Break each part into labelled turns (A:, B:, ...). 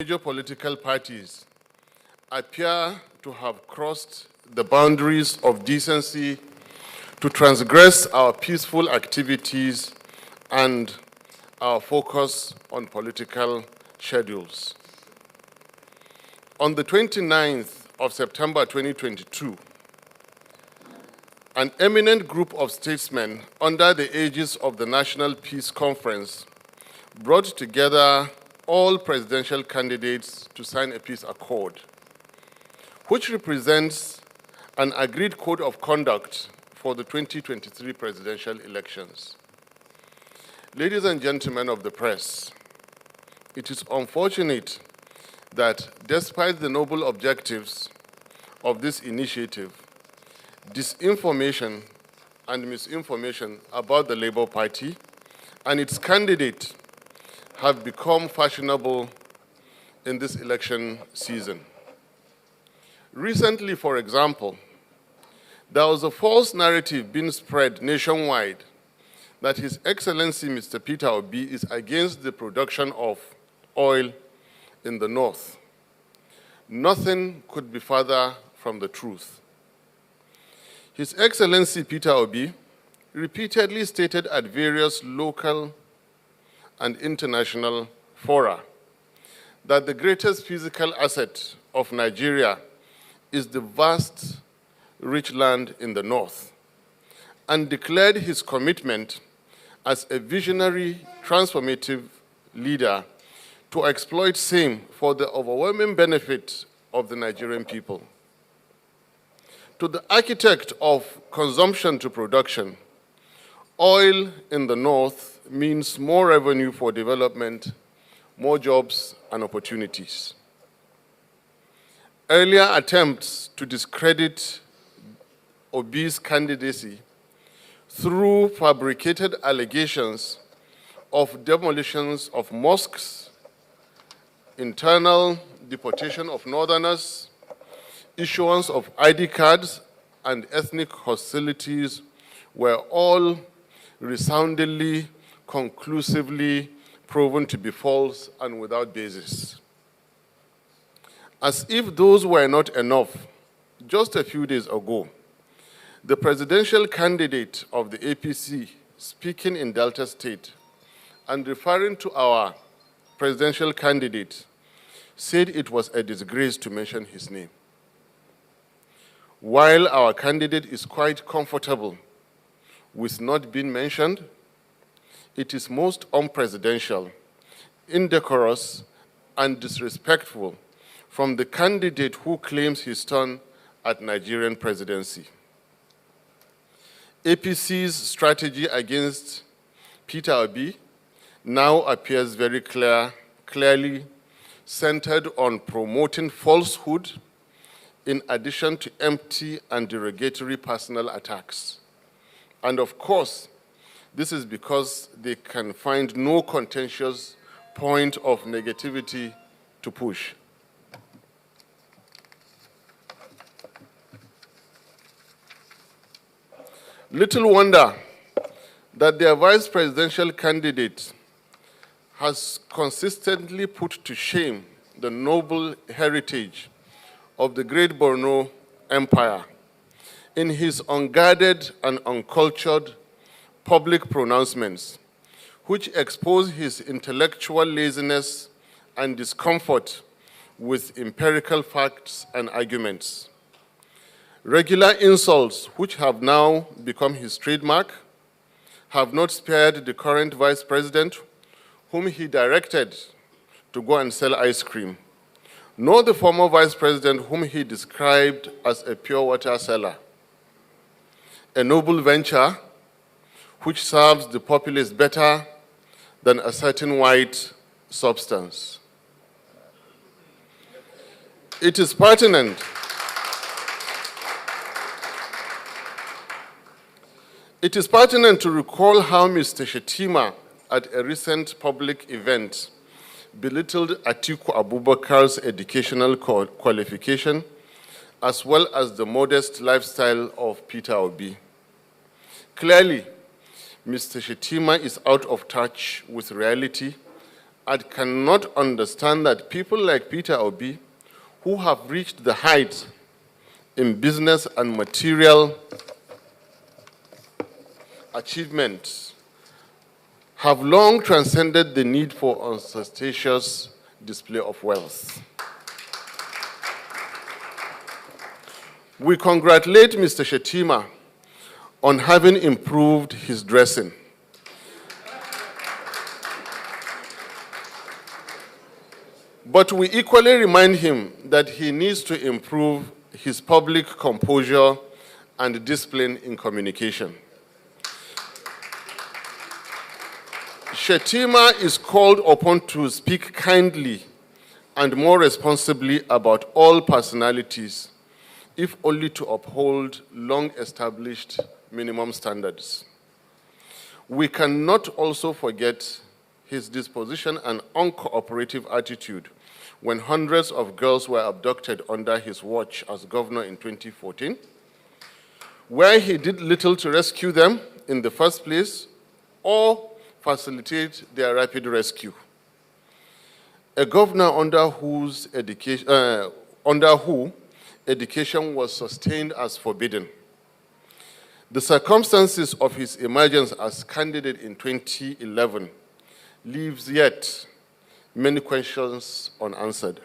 A: Major political parties appear to have crossed the boundaries of decency to transgress our peaceful activities and our focus on political schedules. On the 29th of September 2022, an eminent group of statesmen under the aegis of the National Peace Conference brought together all presidential candidates to sign a peace accord, which represents an agreed code of conduct for the 2023 presidential elections. Ladies and gentlemen of the press, it is unfortunate that despite the noble objectives of this initiative, disinformation and misinformation about the Labour Party and its candidate have become fashionable in this election season. Recently, for example, there was a false narrative being spread nationwide that His Excellency Mr. Peter Obi is against the production of oil in the north. Nothing could be further from the truth. His Excellency Peter Obi repeatedly stated at various local and international fora that the greatest physical asset of Nigeria is the vast, rich land in the north, and declared his commitment as a visionary, transformative leader to exploit same for the overwhelming benefit of the Nigerian people. To the architect of consumption to production, oil in the north means more revenue for development, more jobs and opportunities. Earlier attempts to discredit Obi's candidacy through fabricated allegations of demolitions of mosques, internal deportation of northerners, issuance of ID cards, and ethnic hostilities were all resoundingly, conclusively proven to be false and without basis. As if those were not enough, just a few days ago, the presidential candidate of the APC, speaking in Delta State and referring to our presidential candidate, said it was a disgrace to mention his name. While our candidate is quite comfortable with not being mentioned, it is most unpresidential, indecorous, and disrespectful from the candidate who claims his turn at Nigerian presidency. APC's strategy against Peter Obi now appears very clearly centered on promoting falsehood in addition to empty and derogatory personal attacks. And of course, this is because they can find no contentious point of negativity to push. Little wonder that their vice presidential candidate has consistently put to shame the noble heritage of the great Borno Empire in his unguarded and uncultured public pronouncements, which expose his intellectual laziness and discomfort with empirical facts and arguments. Regular insults, which have now become his trademark, have not spared the current vice president, whom he directed to go and sell ice cream, nor the former vice president, whom he described as a pure water seller. A noble venture which serves the populace better than a certain white substance. It is pertinent to recall how Mr. Shettima, at a recent public event, belittled Atiku Abubakar's educational qualification, as well as the modest lifestyle of Peter Obi. Clearly, Mr. Shettima is out of touch with reality I cannot understand that people like Peter Obi, who have reached the heights in business and material achievements, have long transcended the need for ostentatious display of wealth. We congratulate Mr. Shettima on having improved his dressing. But we equally remind him that he needs to improve his public composure and discipline in communication. Shettima is called upon to speak kindly and more responsibly about all personalities, if only to uphold long-established minimum standards. We cannot also forget his disposition and uncooperative attitude when hundreds of girls were abducted under his watch as governor in 2014, where he did little to rescue them in the first place or facilitate their rapid rescue. A governor under who education was sustained as forbidden. The circumstances of his emergence as candidate in 2011 leaves yet many questions unanswered.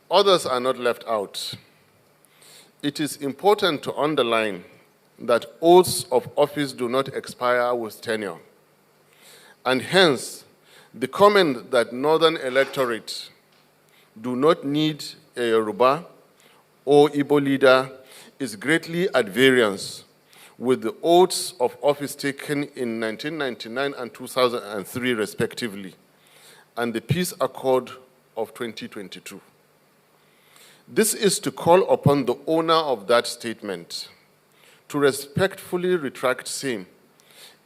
A: Others are not left out. It is important to underline that oaths of office do not expire with tenure, and hence the comment that northern electorate do not need a Yoruba or Igbo leader is greatly at variance with the oaths of office taken in 1999 and 2003 respectively, and the Peace Accord of 2022. This is to call upon the owner of that statement to respectfully retract same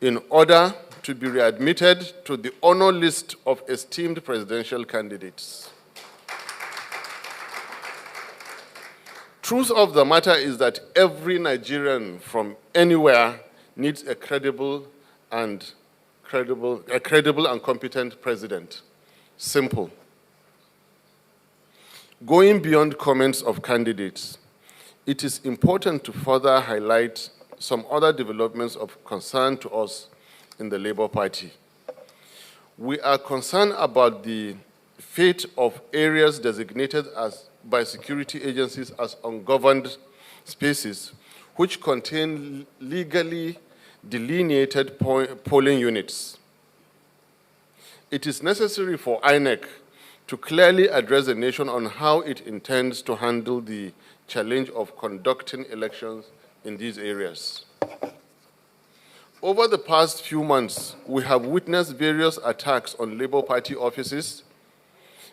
A: in order to be readmitted to the honor list of esteemed presidential candidates. Truth of the matter is that every Nigerian from anywhere needs a credible and competent president. Simple. Going beyond comments of candidates, it is important to further highlight some other developments of concern to us in the Labour Party. We are concerned about the fate of areas designated by security agencies as ungoverned spaces, which contain legally delineated polling units. It is necessary for INEC to clearly address the nation on how it intends to handle the challenge of conducting elections in these areas. Over the past few months, we have witnessed various attacks on Labour Party offices,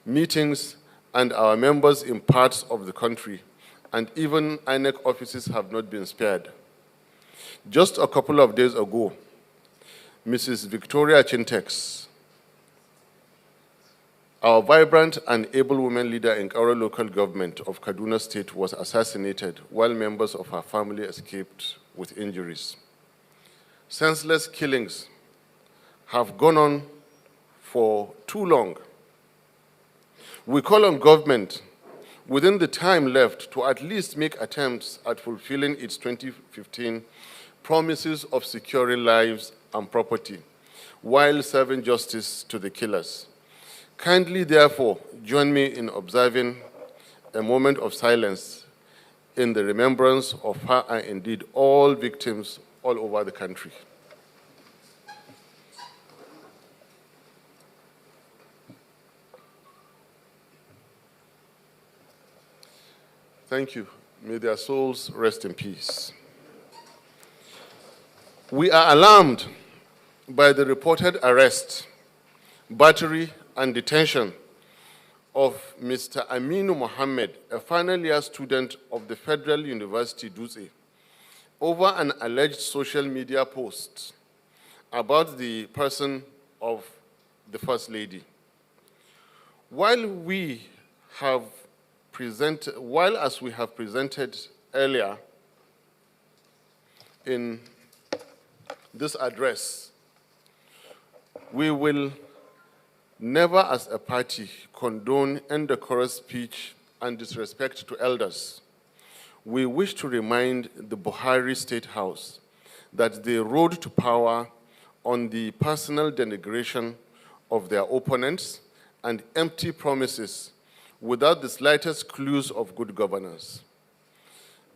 A: meetings, and our members in parts of the country, and even INEC offices have not been spared. Just a couple of days ago, Mrs. Victoria Chintex, our vibrant and able women leader in our local government of Kaduna State, was assassinated while members of her family escaped with injuries. Senseless killings have gone on for too long. We call on government within the time left to at least make attempts at fulfilling its 2015 promises of securing lives and property while serving justice to the killers. Kindly, therefore, join me in observing a moment of silence in the remembrance of her and indeed all victims all over the country. Thank you. May their souls rest in peace. We are alarmed by the reported arrest, battery, and detention of Mr. Aminu Mohammed, a final year student of the Federal University, Dutse, over an alleged social media post about the person of the First Lady. While as we have presented earlier in this address, we will never as a party condone indecorous speech and disrespect to elders. We wish to remind the Buhari State House that they rode to power on the personal denigration of their opponents and empty promises without the slightest clues of good governance.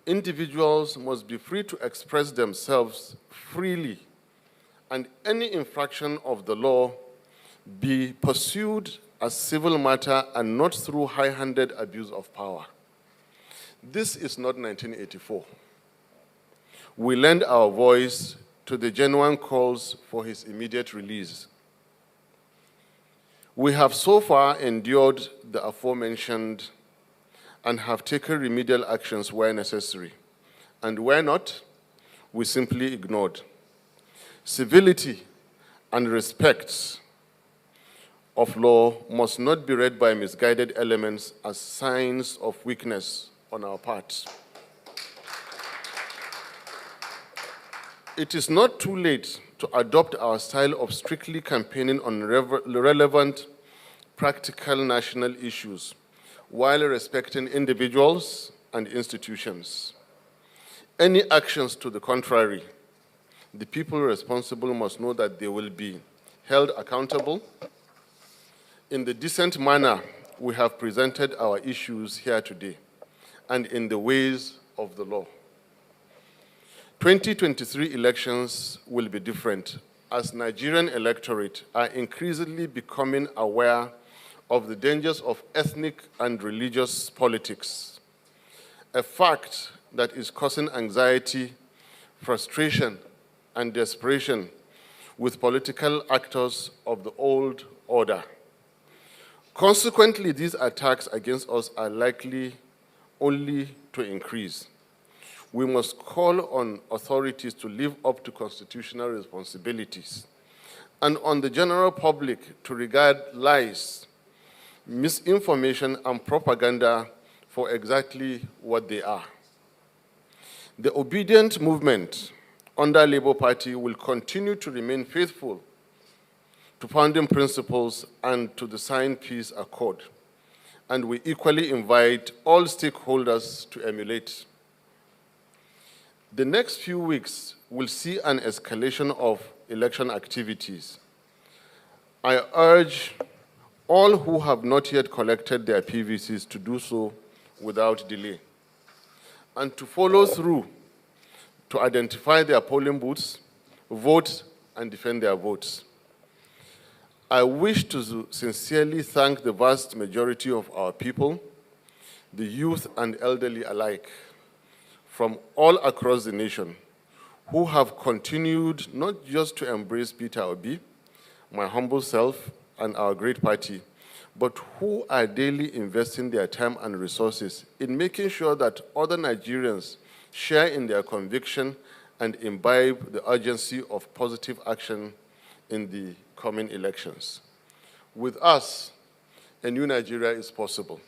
A: Individuals must be free to express themselves freely, and any infraction of the law be pursued as civil matter and not through high-handed abuse of power. This is not 1984. We lend our voice to the genuine calls for his immediate release. We have so far endured the aforementioned and have taken remedial actions where necessary, and where not, we simply ignored. Civility and respect of law must not be read by misguided elements as signs of weakness on our part. It is not too late to adopt our style of strictly campaigning on relevant, practical national issues while respecting individuals and institutions. Any actions to the contrary, the people responsible must know that they will be held accountable. In the decent manner we have presented our issues here today, and in the ways of the law. 2023 elections will be different, as Nigerian electorate are increasingly becoming aware of the dangers of ethnic and religious politics, a fact that is causing anxiety, frustration, and desperation with political actors of the old order. Consequently, these attacks against us are likely only to increase. We must call on authorities to live up to constitutional responsibilities and on the general public to regard lies, misinformation, and propaganda for exactly what they are. The obedient movement under Labour Party will continue to remain faithful to founding principles and to the signed peace accord, and we equally invite all stakeholders to emulate. The next few weeks will see an escalation of election activities. I urge all who have not yet collected their PVCs to do so without delay, and to follow through to identify their polling booths, vote, and defend their votes. I wish to sincerely thank the vast majority of our people, the youth and elderly alike, from all across the nation, who have continued not just to embrace Peter Obi, my humble self, and our great party, but who are daily investing their time and resources in making sure that other Nigerians share in their conviction and imbibe the urgency of positive action in the coming elections. With us, a new Nigeria is possible.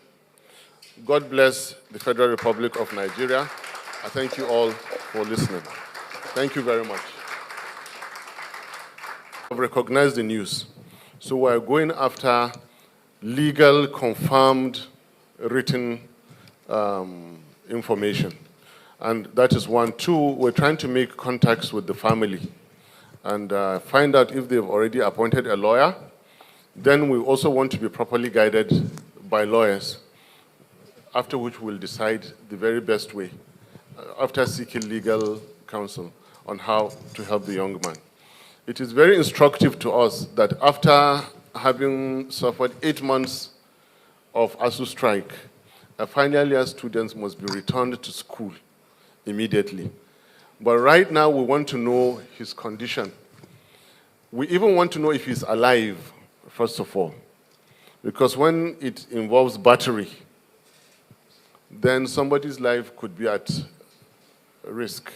A: God bless the Federal Republic of Nigeria. I thank you all for listening. Thank you very much. I've recognized the news. So we're going after legal, confirmed, written information. And that is one. Two, we're trying to make contacts with the family and find out if they've already appointed a lawyer. Then we also want to be properly guided by lawyers, after which we'll decide the very best way, after seeking legal counsel on how to help the young man. It is very instructive to us that after having suffered 8 months of ASU strike, final year students must be returned to school immediately. But right now, we want to know his condition. We even want to know if he's alive, first of all. Because when it involves battery, then somebody's life could be at risk.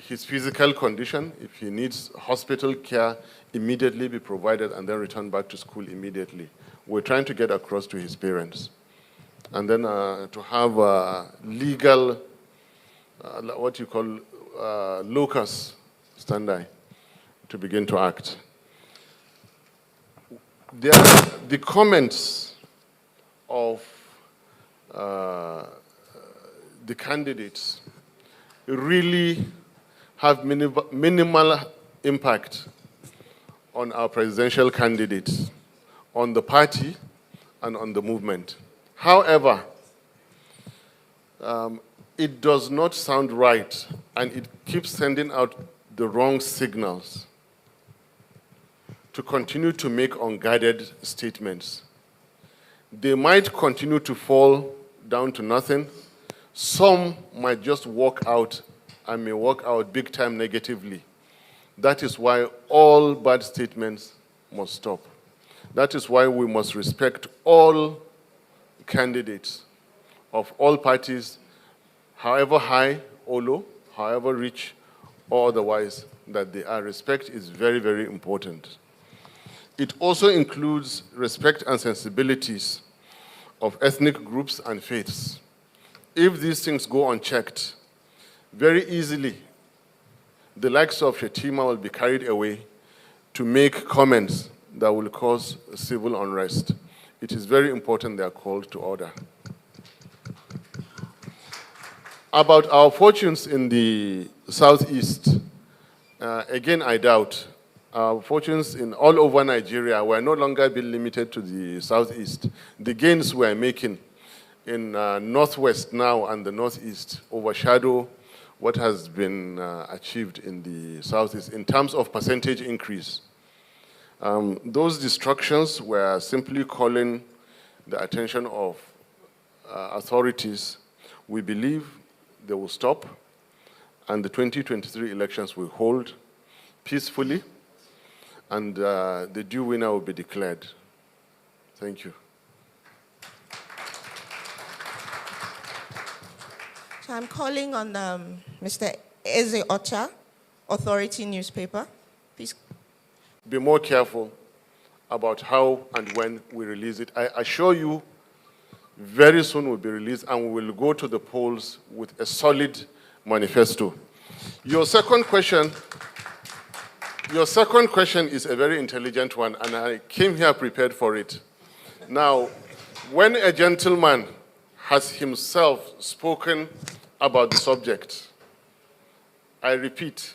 A: His physical condition, if he needs hospital care, immediately be provided and then return back to school immediately. We're trying to get across to his parents. And then to have legal, what you call locus stand-by to begin to act. The comments of the candidates really have minimal impact on our presidential candidates, on the party, and on the movement. However, it does not sound right, and it keeps sending out the wrong signals to continue to make unguided statements. They might continue to fall down to nothing. Some might just walk out and may walk out big time negatively. That is why all bad statements must stop. That is why we must respect all candidates of all parties, however high or low, however rich or otherwise that they are. Respect is very, very important. It also includes respect and sensibilities of ethnic groups and faiths. If these things go unchecked, very easily, the likes of Shettima will be carried away to make comments that will cause civil unrest. It is very important they are called to order. About our fortunes in the Southeast, again, I doubt. Our fortunes in all over Nigeria were no longer being limited to the Southeast. The gains we're making in Northwest now and the Northeast overshadow what has been achieved in the Southeast in terms of percentage increase. Those destructions were simply calling the attention of authorities. We believe they will stop, and the 2023 elections will hold peacefully, and the due winner will be declared. Thank you.
B: So I'm calling on Mr. Eze Ocha, Authority newspaper. Please.
A: Be more careful about how and when we release it. I assure you, very soon will be released, and we will go to the polls with a solid manifesto. Your second question is a very intelligent one, and I came here prepared for it. Now, when a gentleman has himself spoken about the subject, I repeat,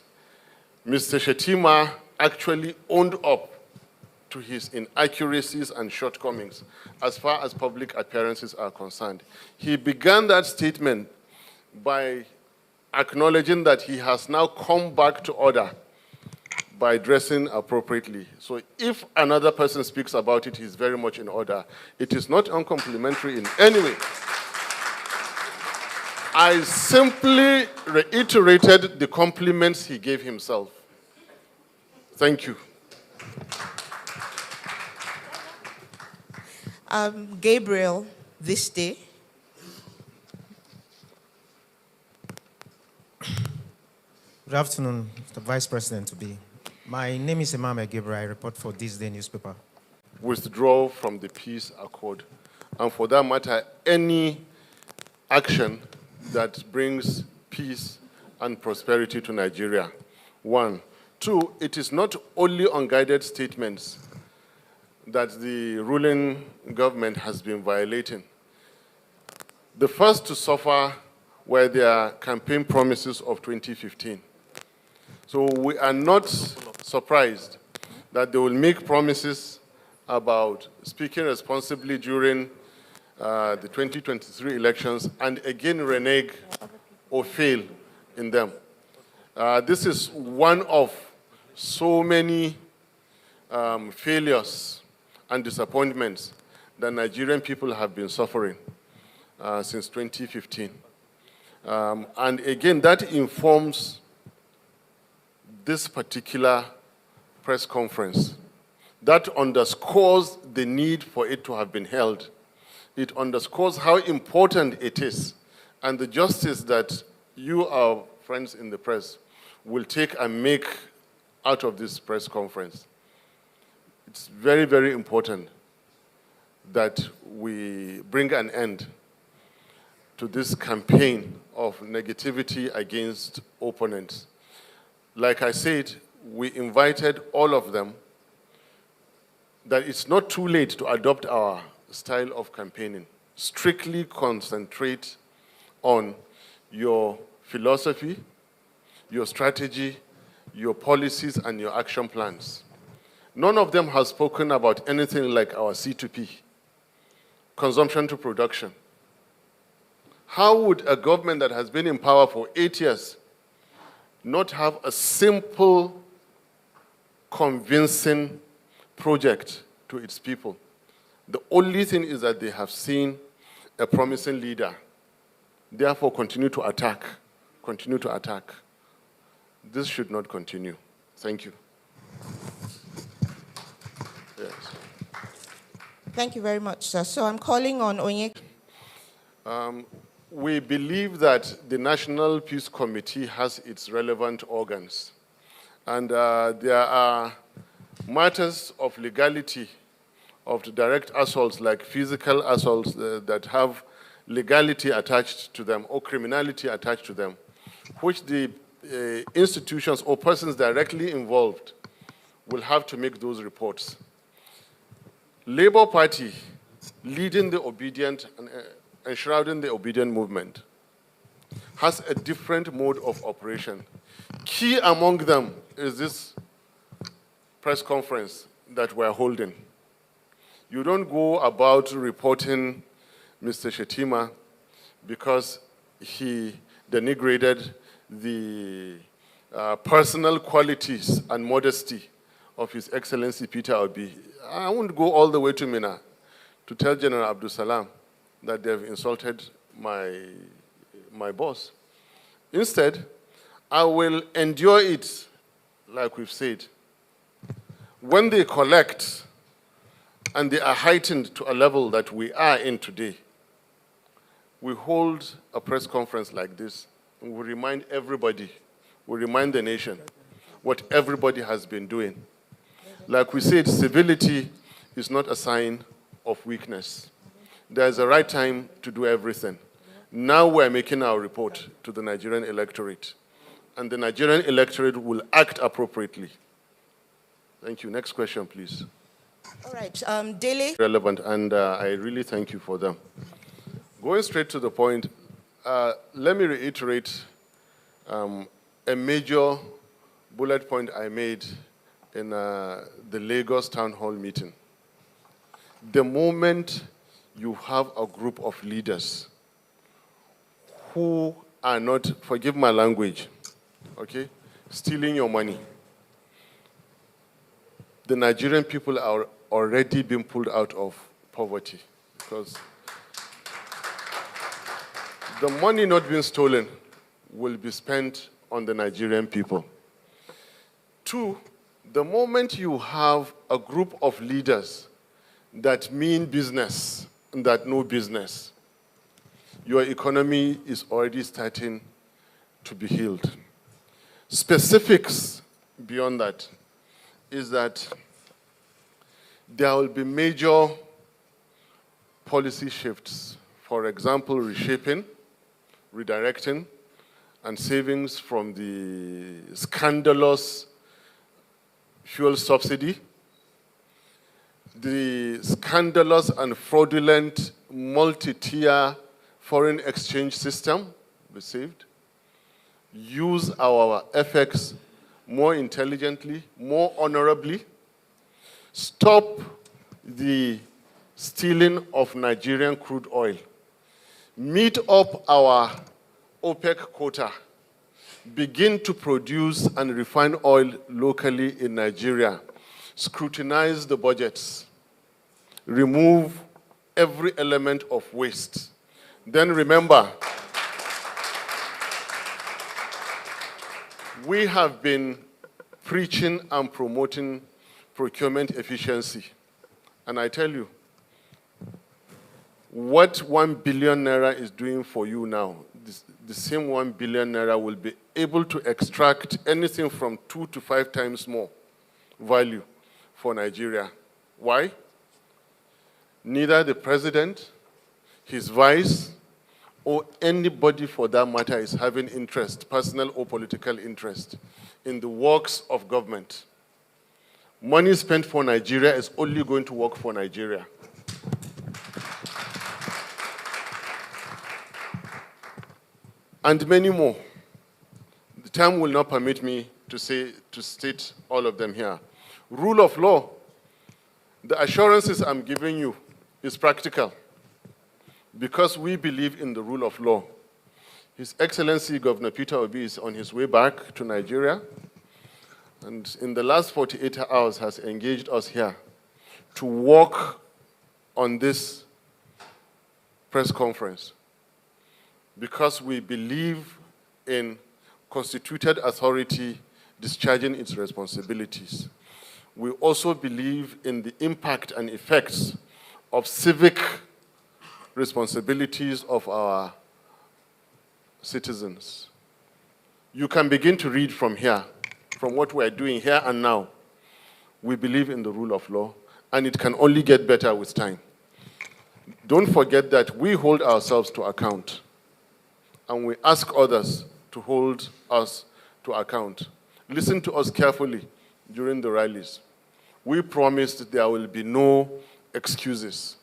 A: Mr. Shettima actually owned up to his inaccuracies and shortcomings as far as public appearances are concerned. He began that statement by acknowledging that he has now come back to order by dressing appropriately. So if another person speaks about it, he's very much in order. It is not uncomplimentary in any way. I simply reiterated the compliments he gave himself. Thank you.
B: Gabriel, this day.
C: Good afternoon, Mr. Vice President to be. My name is Emmanuel Gabriel. I report for This Day newspaper.
A: Withdraw from the peace accord. And for that matter, any action that brings peace and prosperity to Nigeria. 1. 2, it is not only unguided statements that the ruling government has been violating. The first to suffer were their campaign promises of 2015. So we are not surprised that they will make promises about speaking responsibly during the 2023 elections and again renege or fail in them. This is one of so many failures and disappointments that Nigerian people have been suffering since 2015. And again, that informs this particular press conference. That underscores the need for it to have been held. It underscores how important it is and the justice that you, our friends in the press, will take and make out of this press conference. It's very, very important that we bring an end to this campaign of negativity against opponents. Like I said, we invited all of them, that it's not too late to adopt our style of campaigning. Strictly concentrate on your philosophy, your strategy, your policies, and your action plans. None of them has spoken about anything like our C2P, consumption to production. How would a government that has been in power for 8 years not have a simple, convincing project to its people? The only thing is that they have seen a promising leader. Therefore, continue to attack. Continue to attack. This should not continue. Thank you. Yes.
B: Thank you very much, sir. So I'm calling on Onyek.
A: We believe that the National Peace Committee has its relevant organs. And there are matters of legality of the direct assaults, like physical assaults that have legality attached to them or criminality attached to them, which the institutions or persons directly involved will have to make those reports. Labour Party, leading the obedient and enshrouding the obedient movement, has a different mode of operation. Key among them is this press conference that we're holding. You don't go about reporting Mr. Shettima because he denigrated the personal qualities and modesty of His Excellency Peter Obi. I won't go all the way to Mina to tell General Abdul Salam that they've insulted my boss. Instead, I will endure it, like we've said. When they collect and they are heightened to a level that we are in today, we hold a press conference like this, and we remind everybody, we remind the nation what everybody has been doing. Like we said, civility is not a sign of weakness. There's a right time to do everything. Now we're making our report to the Nigerian electorate, and the Nigerian electorate will act appropriately. Thank you. Next question, please.
B: All right, Dele.
A: Relevant, and I really thank you for them. Going straight to the point, let me reiterate a major bullet point I made in the Lagos Town Hall meeting. The moment you have a group of leaders who are not, forgive my language, okay, stealing your money, the Nigerian people are already being pulled out of poverty, because the money not being stolen will be spent on the Nigerian people. Two, the moment you have a group of leaders that mean business and that know business, your economy is already starting to be healed. Specifics beyond that is that there will be major policy shifts. For example, reshaping, redirecting, and savings from the scandalous fuel subsidy, the scandalous and fraudulent multi-tier foreign exchange system be saved, use our FX more intelligently, more honorably, stop the stealing of Nigerian crude oil, meet up our OPEC quota, begin to produce and refine oil locally in Nigeria, scrutinize the budgets, remove every element of waste. Then remember, we have been preaching and promoting procurement efficiency. And I tell you, what 1 billion naira is doing for you now, the same 1 billion naira will be able to extract anything from 2 to 5 times more value for Nigeria. Why? Neither the president, his vice, or anybody for that matter is having interest, personal or political interest, in the works of government. Money spent for Nigeria is only going to work for Nigeria. And many more. The time will not permit me to state all of them here. Rule of law. The assurances I'm giving you is practical because we believe in the rule of law. His Excellency Governor Peter Obi is on his way back to Nigeria, and in the last 48 hours has engaged us here to work on this press conference because we believe in constituted authority discharging its responsibilities. We also believe in the impact and effects of civic responsibilities of our citizens. You can begin to read from here, from what we're doing here and now. We believe in the rule of law, and it can only get better with time. Don't forget that we hold ourselves to account, and we ask others to hold us to account. Listen to us carefully during the rallies. We promised there will be no excuses.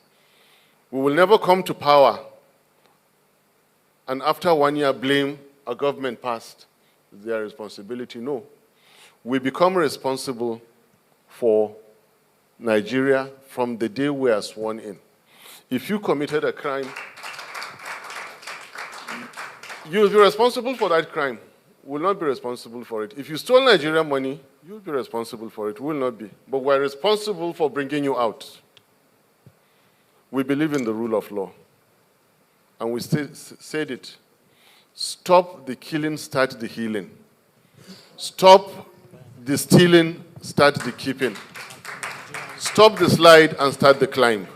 A: We will never come to power and after 1 year blame a government past their responsibility. No. We become responsible for Nigeria from the day we are sworn in. If you committed a crime, you'll be responsible for that crime. Will not be responsible for it. If you stole Nigerian money, you'll be responsible for it. Will not be. But we're responsible for bringing you out. We believe in the rule of law. And we said it. Stop the killing, start the healing. Stop the stealing, start the keeping. Stop the slide and start the climb.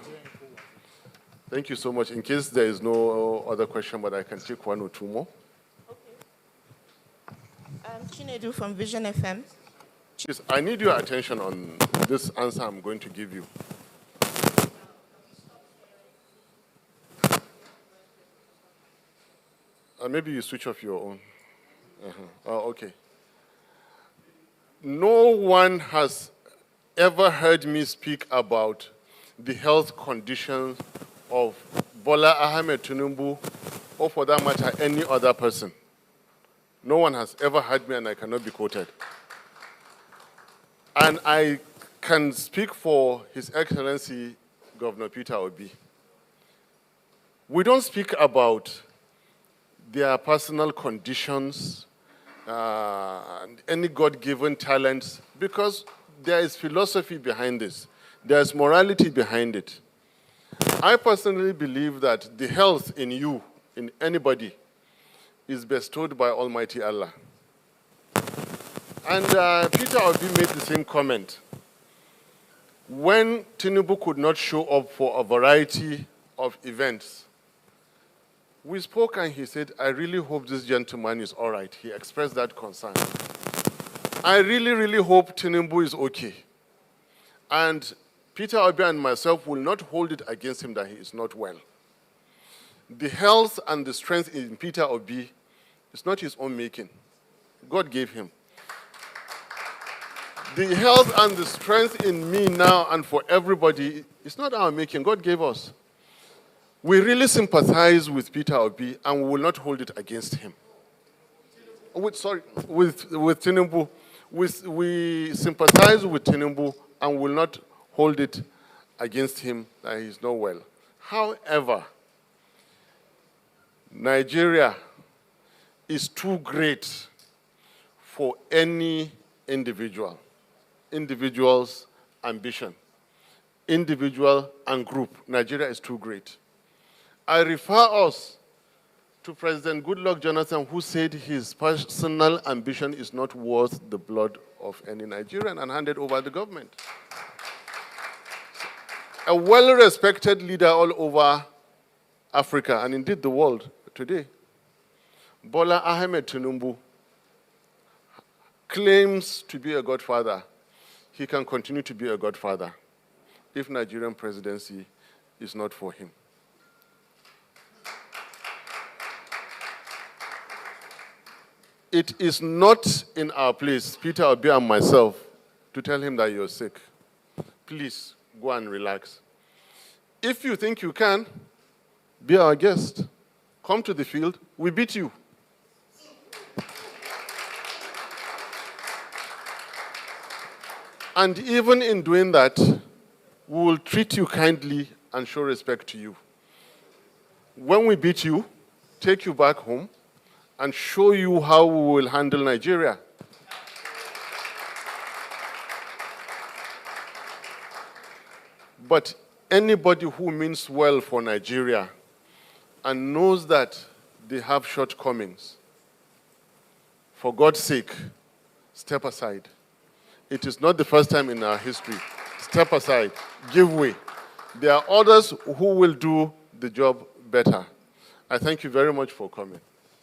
A: Thank you so much. In case there is no other question, but I can take one or two more.
B: Chinedu from Vision FM.
A: Please, I need your attention on this answer I'm going to give you. Maybe you switch off your own. Oh, okay. No one has ever heard me speak about the health conditions of Bola Ahmed Tinubu, or for that matter, any other person. No one has ever heard me, and I cannot be quoted. And I can speak for His Excellency Governor Peter Obi. We don't speak about their personal conditions, any God-given talents, because there is philosophy behind this. There is morality behind it. I personally believe that the health in you, in anybody, is bestowed by Almighty Allah. And Peter Obi made the same comment. When Tinubu could not show up for a variety of events, we spoke and he said, I really hope this gentleman is all right. He expressed that concern. I really, really hope Tinubu is okay. And Peter Obi and myself will not hold it against him that he is not well. The health and the strength in Peter Obi is not his own making. God gave him. The health and the strength in me now and for everybody is not our making. God gave us. We really sympathize with Peter Obi, and we will not hold it against him. With Tinubu. We sympathize with Tinubu and will not hold it against him that he is not well. However, Nigeria is too great for any individual's ambition. Individual and group. Nigeria is too great. I refer us to President Goodluck Jonathan, who said his personal ambition is not worth the blood of any Nigerian, and handed over the government. A well-respected leader all over Africa, and indeed the world today, Bola Ahmed Tinubu, claims to be a godfather. He can continue to be a godfather if Nigerian presidency is not for him. it is not in our place, Peter Obi and myself, to tell him that you're sick. Please go and relax. If you think you can, be our guest. Come to the field, we beat you. And even in doing that, we will treat you kindly and show respect to you. When we beat you, take you back home and show you how we will handle Nigeria. But anybody who means well for Nigeria and knows that they have shortcomings, for God's sake, step aside. It is not the first time in our history. Step aside, give way. There are others who will do the job better. I thank you very much for coming.